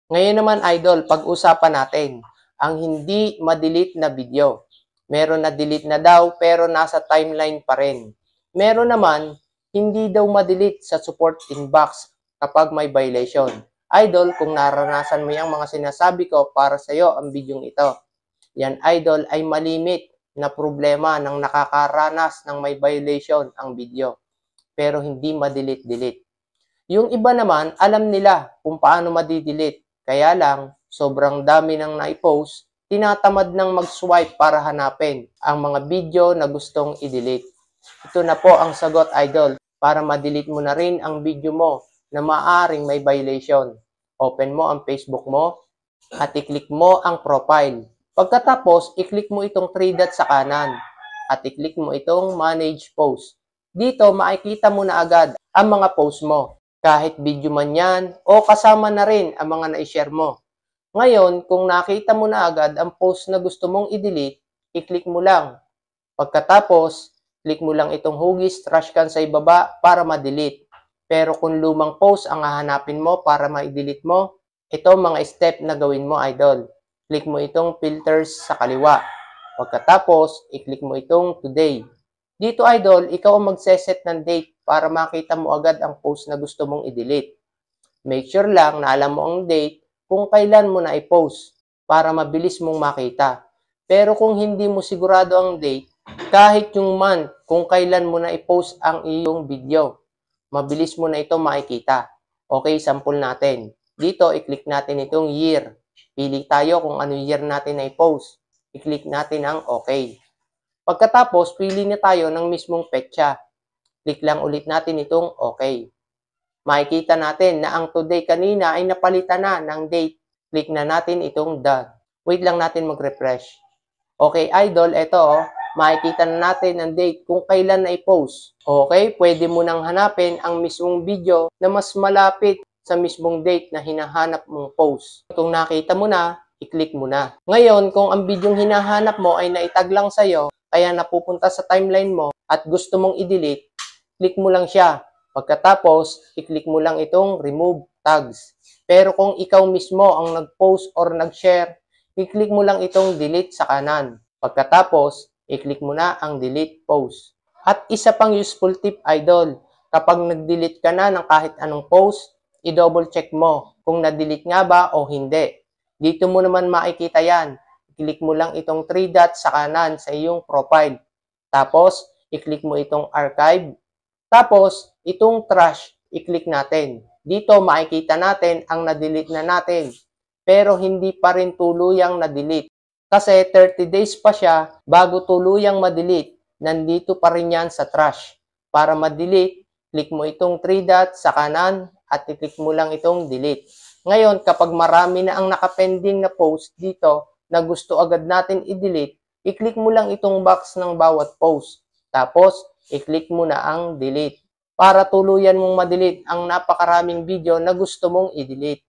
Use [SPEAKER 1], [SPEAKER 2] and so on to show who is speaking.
[SPEAKER 1] Ngayon naman idol, pag-usapan natin ang hindi ma-delete na video. Meron na delete na daw pero nasa timeline pa rin. Meron naman hindi daw ma-delete sa support inbox kapag may violation. Idol, kung naranasan mo yung mga sinasabi ko para sa iyo ang bidyong ito. Yan idol ay malimit na problema ng nakakaranas ng may violation ang video pero hindi ma-delete. Yung iba naman, alam nila kung paano madidelete. Kaya lang, sobrang dami nang naipost, tinatamad nang mag-swipe para hanapin ang mga video na gustong i-delete. Ito na po ang sagot, idol, para ma-delete mo na rin ang video mo na maaring may violation. Open mo ang Facebook mo at i-click mo ang profile. Pagkatapos, i-click mo itong 3 dots sa kanan at i-click mo itong Manage Post. Dito, makikita mo na agad ang mga post mo. Kahit video man yan o kasama na rin ang mga na-share mo. Ngayon, kung nakita mo na agad ang post na gusto mong i-delete, i-click mo lang. Pagkatapos, click mo lang itong hugis trash can sa ibaba para ma-delete. Pero kung lumang post ang hahanapin mo para ma-delete mo, ito mga step na gawin mo, idol. Click mo itong filters sa kaliwa. Pagkatapos, i-click mo itong today. Dito, idol, ikaw ang magseset ng date para makita mo agad ang post na gusto mong i-delete. Make sure lang na alam mo ang date kung kailan mo na i-post para mabilis mong makita. Pero kung hindi mo sigurado ang date, kahit yung month kung kailan mo na i-post ang iyong video, mabilis mo na ito makikita. Okay, sample natin. Dito, i-click natin itong year. Pili tayo kung ano year natin na i-post. I-click natin ang okay. Pagkatapos, pili na tayo ng mismong petsa. Click lang ulit natin itong okay. Makikita natin na ang today kanina ay napalitan na ng date. Click na natin itong done. Wait lang natin mag-refresh. Okay, idol, ito makikita na natin ang date kung kailan na i-post. Okay, pwede mo nang hanapin ang mismong video na mas malapit sa mismong date na hinahanap mong post. Kung nakita mo na, i-click mo na. Ngayon, kung ang bidyong hinahanap mo ay naitag lang sa'yo, kaya napupunta sa timeline mo at gusto mong i-delete, click mo lang siya. Pagkatapos, i-click mo lang itong remove tags. Pero kung ikaw mismo ang nag-post or nag-share, i-click mo lang itong delete sa kanan. Pagkatapos, i-click mo na ang delete post. At isa pang useful tip, idol, kapag nag-delete ka na ng kahit anong post, i-double check mo kung na-delete nga ba o hindi. Dito mo naman makikita yan. I-click mo lang itong 3 dots sa kanan sa iyong profile. Tapos, i-click mo itong archive. Tapos, itong trash, i-click natin. Dito, makikita natin ang na-delete na natin. Pero hindi pa rin tuluyang na-delete. Kasi 30 days pa siya bago tuluyang ma-delete. Nandito pa rin yan sa trash. Para ma-delete, click mo itong 3 dots sa kanan at i-click mo lang itong delete. Ngayon, kapag marami na ang nakapending na post dito na gusto agad natin i-delete, i-click mo lang itong box ng bawat post. Tapos, i-click mo na ang delete para tuluyan mong ma-delete ang napakaraming video na gusto mong i-delete.